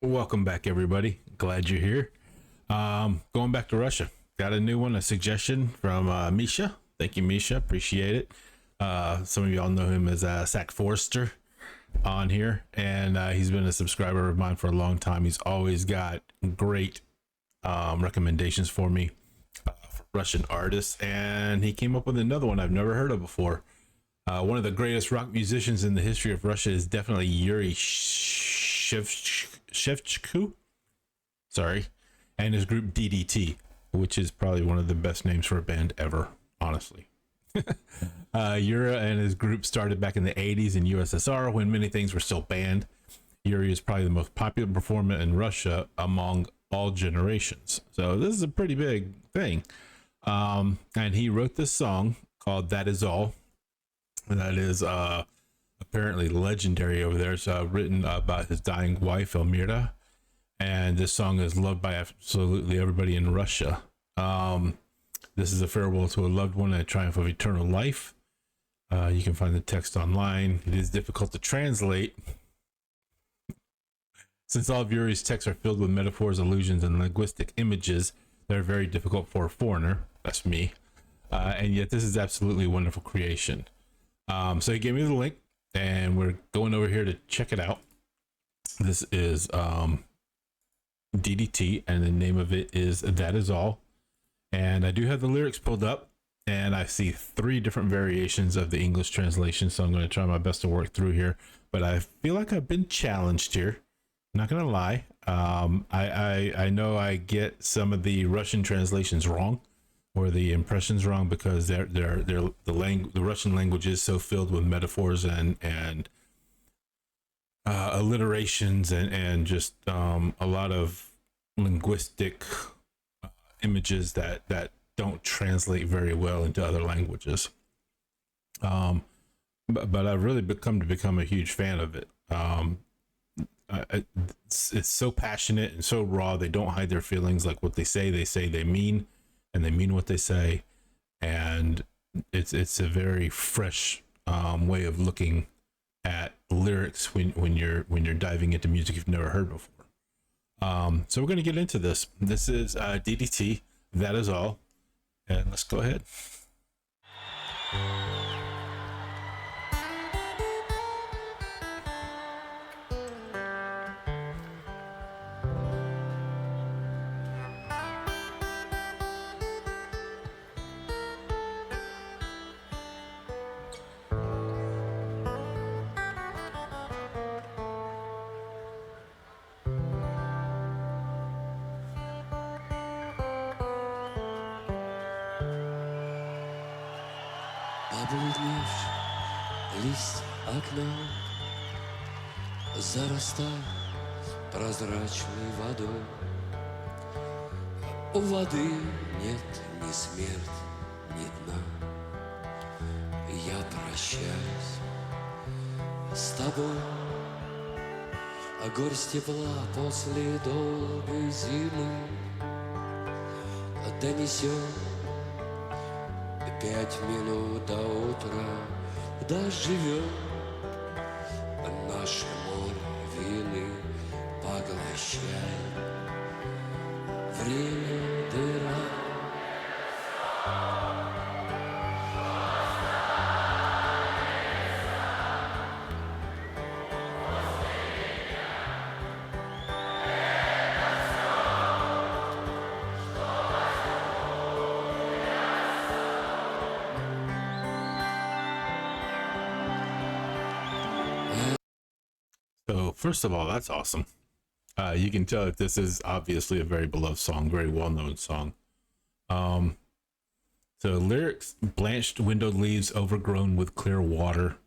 Welcome back, everybody. Glad you're here. Going back to Russia. Got a new one, a suggestion from Misha. Thank you, Misha. Appreciate it. Some of y'all know him as Sack Forrester on here, and he's been a subscriber of mine for a long time. He's always got great recommendations for me for Russian artists, and he came up with another one I've never heard of before. One of the greatest rock musicians in the history of Russia is definitely Yuri Shevchuk, sorry, and his group DDT, which is probably one of the best names for a band ever, honestly. Yuri and his group started back in the 80s in USSR when many things were still banned. Yuri is probably the most popular performer in Russia among all generations. So this is a pretty big thing. And he wrote this song called That Is All. That is apparently legendary over there. It's written about his dying wife, Elmira. And this song is loved by absolutely everybody in Russia. This is a farewell to a loved one and a triumph of eternal life. You can find the text online. It is difficult to translate, since all of Yuri's texts are filled with metaphors, allusions, and linguistic images that are very difficult for a foreigner. That's me. And yet this is absolutely a wonderful creation. So he gave me the link, and we're going over here to check it out. This is DDT, and the name of it is That Is All. And I do have the lyrics pulled up, and I see 3 different variations of the English translation, so I'm going to try my best to work through here. But I feel like I've been challenged here. I'm not going to lie. I know I get some of the Russian translations wrong, or the impressions wrong, because the Russian language is so filled with metaphors and alliterations and just a lot of linguistic images that don't translate very well into other languages. But I've really become a huge fan of it. It's so passionate and so raw. They don't hide their feelings. Like what they say they mean, and they mean what they say. And it's a very fresh way of looking at lyrics when you're diving into music you've never heard before. So we're going to get into this. This is DDT, That Is All. And let's go ahead. Обледневший лист окна зарастает прозрачной водой. У воды нет ни смерти, ни дна. Я прощаюсь с тобой, а горсть тепла после долгой зимы донесет 5 минут до утра, доживет наше море вины, поглощает время дыра. So first of all, that's awesome. You can tell that this is obviously a very beloved song, very well-known song. So lyrics: blanched windowed leaves overgrown with clear water.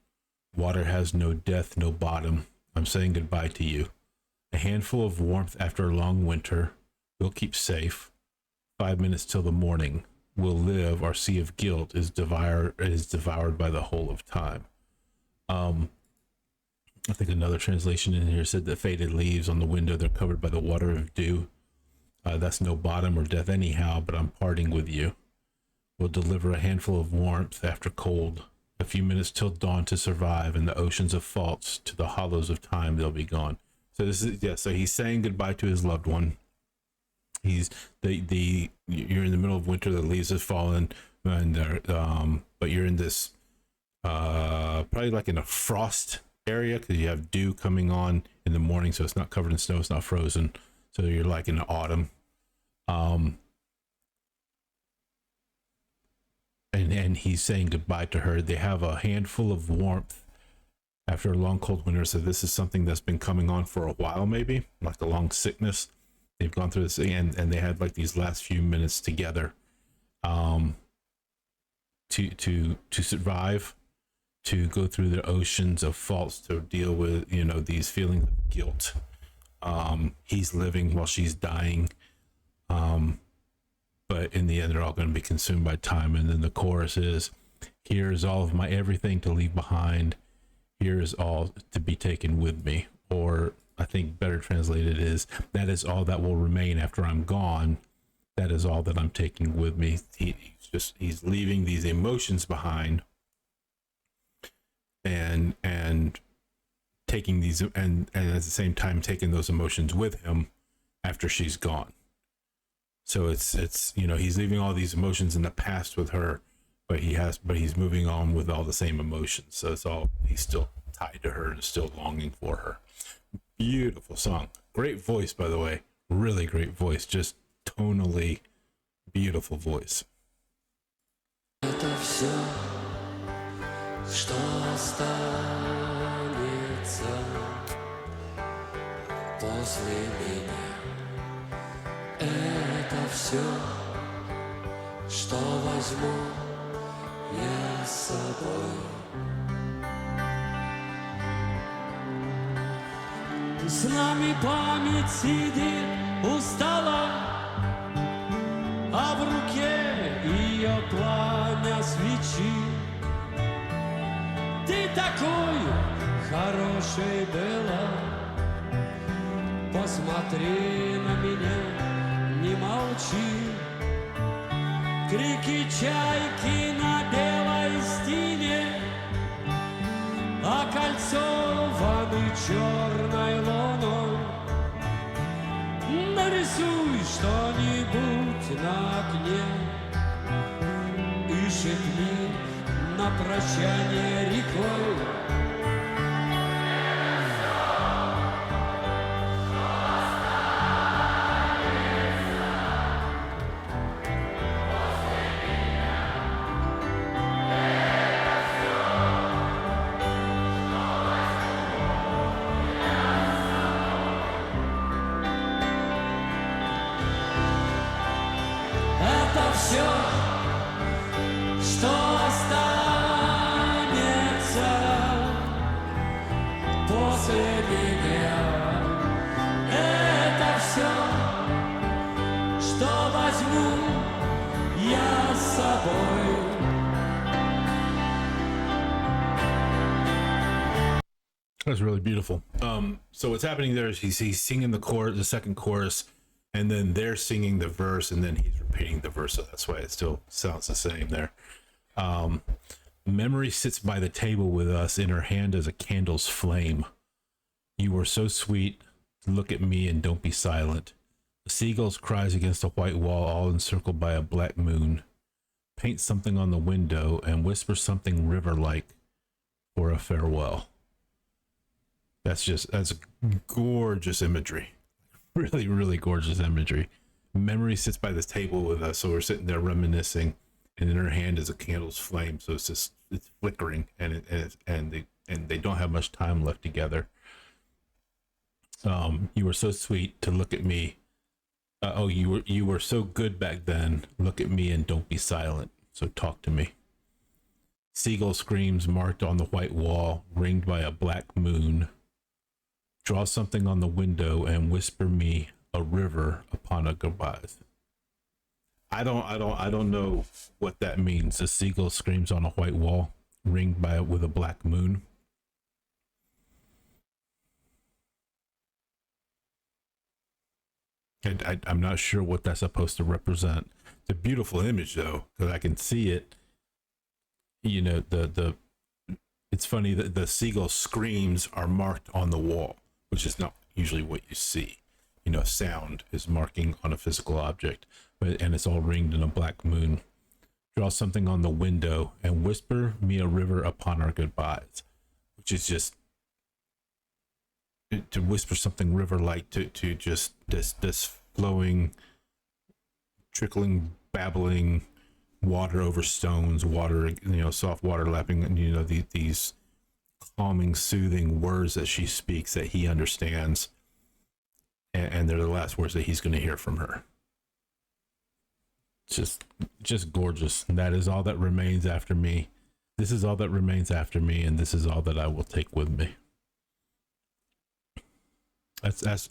Water has no depth, no bottom. I'm saying goodbye to you. A handful of warmth after a long winter. We'll keep safe. 5 minutes till the morning. We'll live. Our sea of guilt is devoured by the whole of time. I think another translation in here said that faded leaves on the window, they're covered by the water of dew. That's no bottom or death anyhow, but I'm parting with you. We'll deliver a handful of warmth after cold. A few minutes till dawn to survive, and the oceans of faults to the hollows of time they'll be gone. So this is, yeah, so he's saying goodbye to his loved one. He's you're in the middle of winter, the leaves have fallen, and but you're in this probably like in a frost area because you have dew coming on in the morning, so it's not covered in snow, it's not frozen, so you're like in the autumn. And he's saying goodbye to her. They have a handful of warmth after a long cold winter, so this is something that's been coming on for a while, maybe like a long sickness. They've gone through this thing, and they had like these last few minutes together to survive, to go through the oceans of faults, to deal with, you know, these feelings of guilt. He's living while she's dying, but in the end they're all going to be consumed by time. And then the chorus is, here is all of my everything to leave behind, here is all to be taken with me. Or I think better translated is, that is all that will remain after I'm gone, that is all that I'm taking with me. He's leaving these emotions behind, and taking these, and at the same time taking those emotions with him after she's gone. So it's you know, he's leaving all these emotions in the past with her, but he's moving on with all the same emotions. So it's all, he's still tied to her and still longing for her. Beautiful song. Great voice, by the way. Really great voice. Just tonally beautiful voice. Это все, что останется после меня. Это все, что возьму я с собой. С нами память сидит у стола, а в руке ее пламя свечи. Ты такой хорошей была, посмотри на меня, не молчи. Крики чайки на белой стене, окольцованы черной луной. Нарисуй что-нибудь на окне и шепни на прощание рекой. Все, что останется после меня, это все, что возьму я с собой. That's really beautiful. So what's happening there is he's singing the chorus, the second chorus, and then they're singing the verse, and then he's repeating the verse. So that's why it still sounds the same there. Memory sits by the table with us, in her hand as a candle's flame. You were so sweet, look at me and don't be silent. The seagull's cries against a white wall, all encircled by a black moon. Paint something on the window and whisper something river-like for a farewell. That's gorgeous imagery. Really, really gorgeous imagery. Memory sits by this table with us, so we're sitting there reminiscing, and in her hand is a candle's flame. So it's flickering, and they don't have much time left together. You were so sweet to look at me. You were so good back then. Look at me and don't be silent. So talk to me. Seagull screams marked on the white wall, ringed by a black moon. Draw something on the window and whisper me a river upon a goodbye. I don't know what that means. The seagull screams on a white wall, ringed with a black moon. I'm not sure what that's supposed to represent. It's a beautiful image though, because I can see it. You know, it's funny that the seagull screams are marked on the wall, which is not, usually what you see. You know, sound is marking on a physical object, and it's all ringed in a black moon. Draw something on the window and whisper me a river upon our goodbyes, which is just to whisper something river-like, to just this flowing, trickling, babbling water over stones, water, you know, soft water lapping, and, you know, these calming, soothing words that she speaks that he understands, and they're the last words that he's going to hear from her. Just gorgeous. And that is all that remains after me. This is all that remains after me, and this is all that I will take with me. That's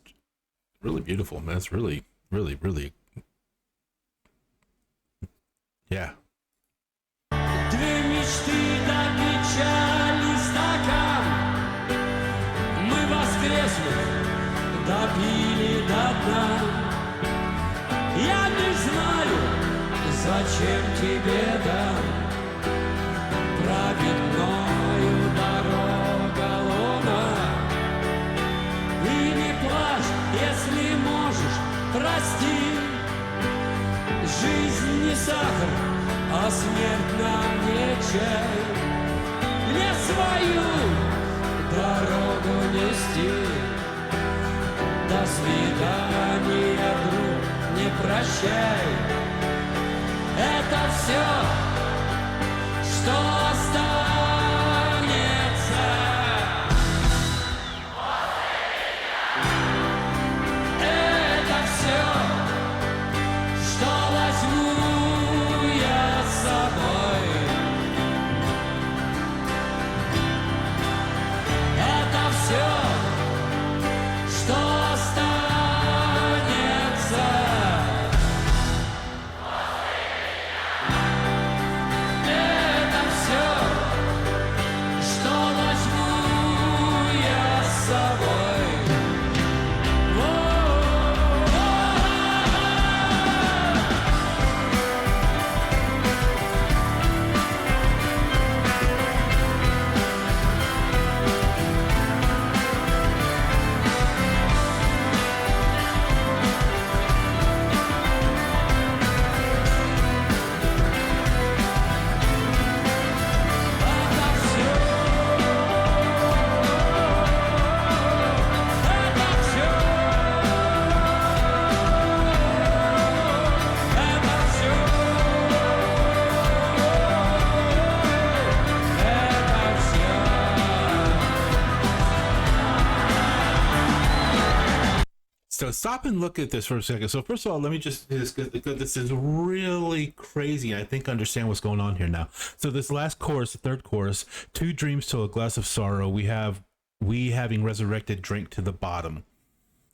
really beautiful, man. It's really, really, really, yeah. Две мечты до печали стакан. Мы воскресли, допили до дна. Я не знаю, зачем тебе дам праведною дорога луна. И не плачь, если можешь, прости. Жизнь не сахар, а смерть нам не чай. Мне свою дорогу нести. До свидания, друг, не прощай. Это все, что останется. Это все, что возьму я с собой. Это все, что останется. Это все, что возьму я с собой. So stop and look at this for a second. So first of all, let me just, this is really crazy. I think I understand what's going on here now. So this last chorus, the third chorus, 2 dreams till a glass of sorrow. We having resurrected drank to the bottom.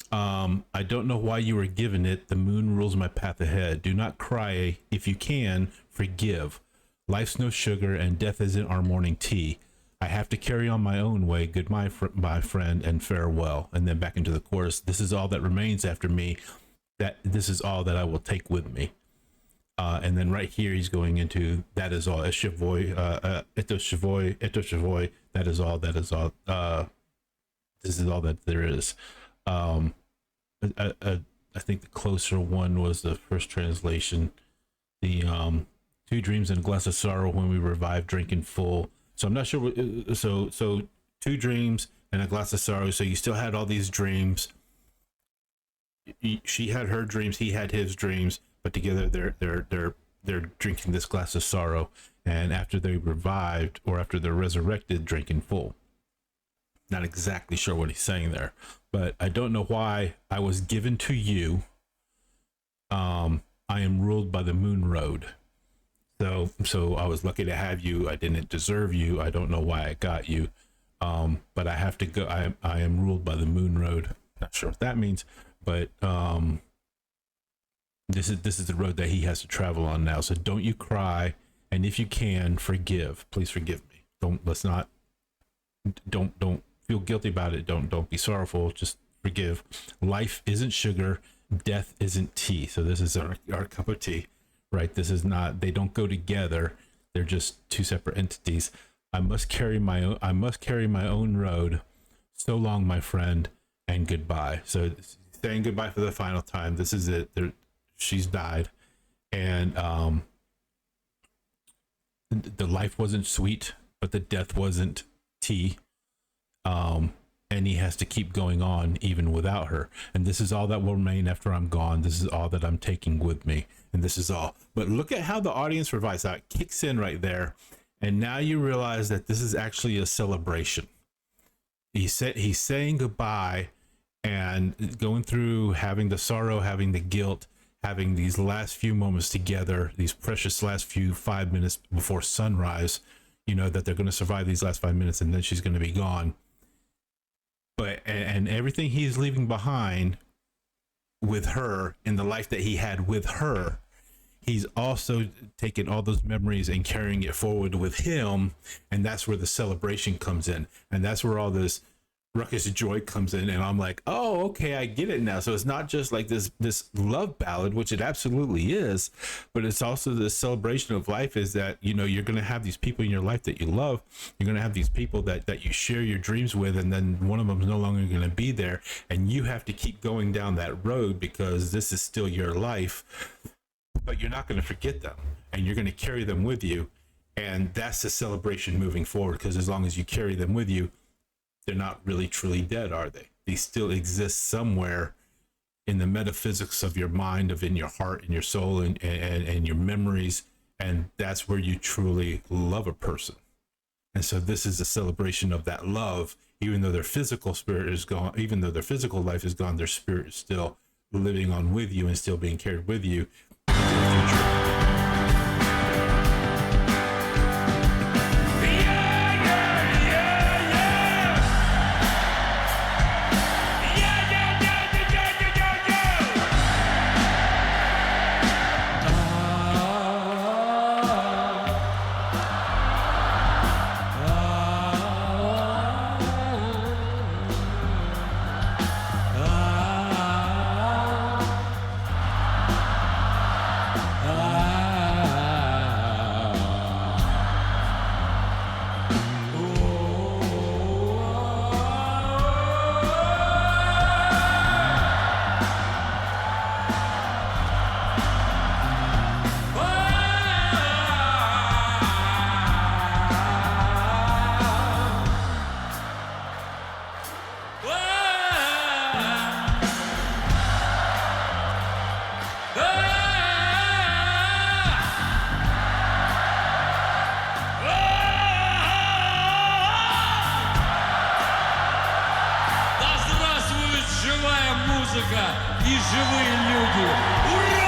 I don't know why you were given it. The moon rules my path ahead. Do not cry. If you can, forgive. Life's no sugar and death isn't our morning tea. I have to carry on my own way. Goodbye, my friend, and farewell. And then back into the chorus. This is all that remains after me. That this is all that I will take with me. And then right here he's going into that is all. Echevoy, eto that is all. That is all. This is all that there is. I think the closer one was the first translation. The 2 dreams and a glass of sorrow when we revive, drinking full. So I'm not sure. So 2 dreams and a glass of sorrow. So you still had all these dreams. She had her dreams. He had his dreams. But together they're drinking this glass of sorrow. And after they revived, or after they're resurrected, drinking full. Not exactly sure what he's saying there, but I don't know why I was given to you. I am ruled by the moon road. So I was lucky to have you. I didn't deserve you. I don't know why I got you. But I have to go. I am ruled by the moon road. Not sure what that means, but this is the road that he has to travel on now. So don't you cry, and if you can, forgive. Please forgive me. Don't feel guilty about it. Don't be sorrowful. Just forgive. Life isn't sugar. Death isn't tea. So this is our cup of tea. Right, this is not, they don't go together. They're just 2 separate entities. I must carry my own road. So long, my friend, saying goodbye. So saying goodbye for the final time. This is it. She's died, and the life wasn't sweet, but the death wasn't tea. And he has to keep going on even without her. And this is all that will remain after I'm gone. This is all that I'm taking with me. And this is all. But look at how the audience revives. How it kicks in right there. And now you realize that this is actually a celebration. He's saying goodbye and going through having the sorrow, having the guilt, having these last few moments together, these precious last few 5 minutes before sunrise, you know, that they're going to survive these last 5 minutes and then she's going to be gone. But and everything he's leaving behind with her in the life that he had with her, he's also taking all those memories and carrying it forward with him. And that's where the celebration comes in. And that's where all this ruckus joy comes in. And I'm like, oh, okay, I get it now. So it's not just like this love ballad, which it absolutely is, but it's also the celebration of life, is that, you know, you're going to have these people in your life that you love. You're going to have these people that you share your dreams with, and then one of them is no longer going to be there. And you have to keep going down that road because this is still your life, but you're not going to forget them and you're going to carry them with you. And that's the celebration moving forward, because as long as you carry them with you, they're not really truly dead, are they? They still exist somewhere in the metaphysics of your mind, of in your heart, in your soul, and your memories. And that's where you truly love a person. And so this is a celebration of that love. Even though their physical spirit is gone, even though their physical life is gone, their spirit is still living on with you and still being carried with you into the future. И живые люди. Ура!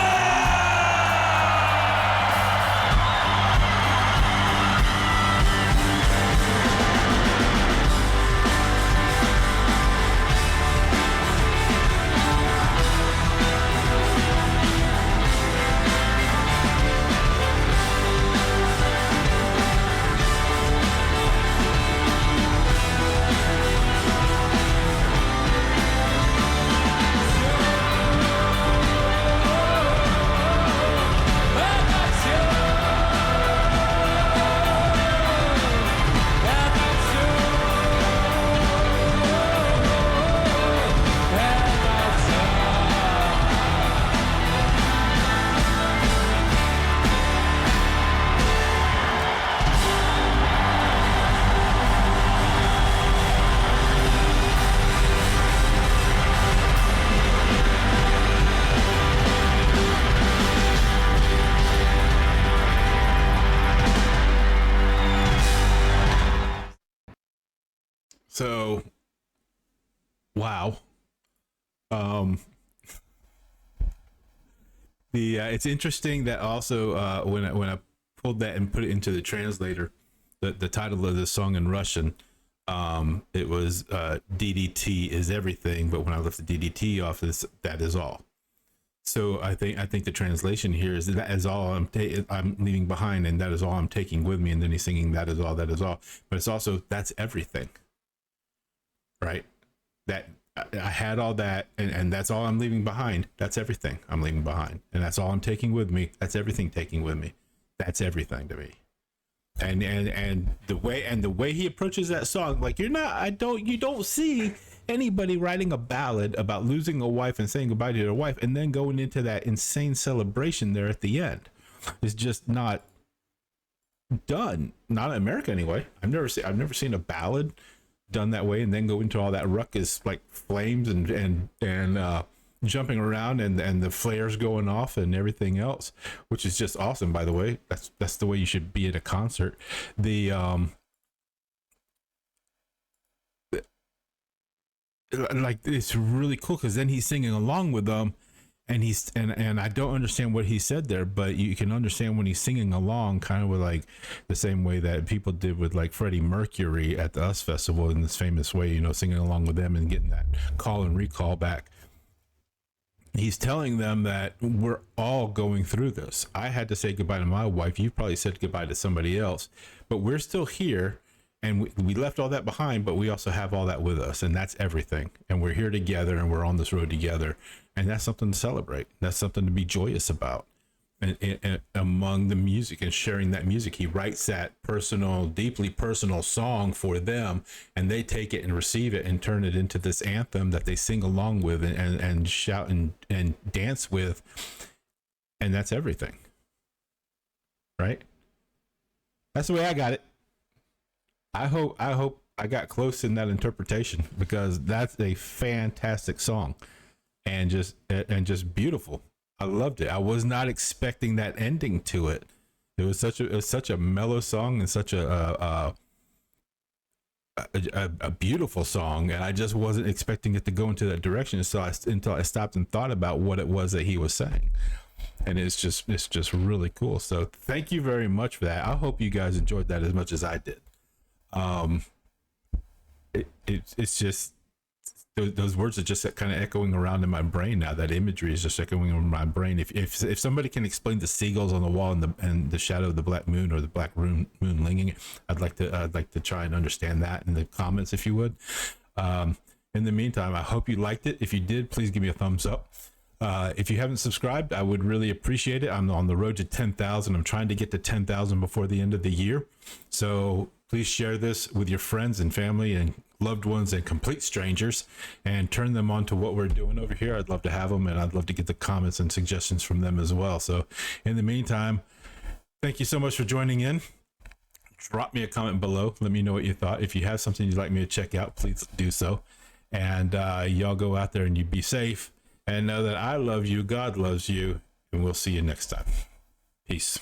So, wow. It's interesting that also when I pulled that and put it into the translator, the title of the song in Russian, it was DDT is everything, but when I left the DDT off, that is all. So I think the translation here is that is all I'm leaving behind, and that is all I'm taking with me. And then he's singing that is all, but it's also that's everything. Right, that I had all that, and that's all I'm leaving behind. That's everything I'm leaving behind, and that's all I'm taking with me. That's everything taking with me. That's everything to me. And the way he approaches that song, like you don't see anybody writing a ballad about losing a wife and saying goodbye to their wife and then going into that insane celebration there at the end is just not done. Not in America anyway. I've never seen a ballad done that way and then go into all that ruckus, like flames and jumping around and the flares going off and everything else, which is just awesome, by the way. That's the way you should be at a concert. The like, it's really cool because then he's singing along with them, and and I don't understand what he said there, but you can understand when he's singing along, kind of with like the same way that people did with like Freddie Mercury at the US Festival in this famous way, you know, singing along with them and getting that call and recall back. He's telling them that we're all going through this. I had to say goodbye to my wife. You probably said goodbye to somebody else, but we're still here. And we left all that behind, but we also have all that with us, and that's everything. And we're here together, and we're on this road together, and that's something to celebrate. That's something to be joyous about. And among the music and sharing that music, he writes that personal, deeply personal song for them, and they take it and receive it and turn it into this anthem that they sing along with and shout and dance with, and that's everything. Right? That's the way I got it. I hope I got close in that interpretation, because that's a fantastic song and just beautiful. I loved it. I was not expecting that ending to it. It was such a mellow song and such a beautiful song, and I just wasn't expecting it to go into that direction until I stopped and thought about what it was that he was saying. And it's just really cool. So thank you very much for that. I hope you guys enjoyed that as much as I did. It's just those words are just kind of echoing around in my brain now. That imagery is just echoing in my brain. If somebody can explain the seagulls on the wall and the shadow of the black moon, or the black moon linging, I'd like to try and understand that in the comments, if you would. In the meantime, I hope you liked it. If you did, please give me a thumbs up. If you haven't subscribed, I would really appreciate it. I'm on the road to 10,000. I'm trying to get to 10,000 before the end of the year. So please share this with your friends and family and loved ones and complete strangers, and turn them on to what we're doing over here. I'd love to have them, and I'd love to get the comments and suggestions from them as well. So in the meantime, thank you so much for joining in. Drop me a comment below. Let me know what you thought. If you have something you'd like me to check out, please do so. And y'all go out there and you be safe, and know that I love you, God loves you, and we'll see you next time. Peace.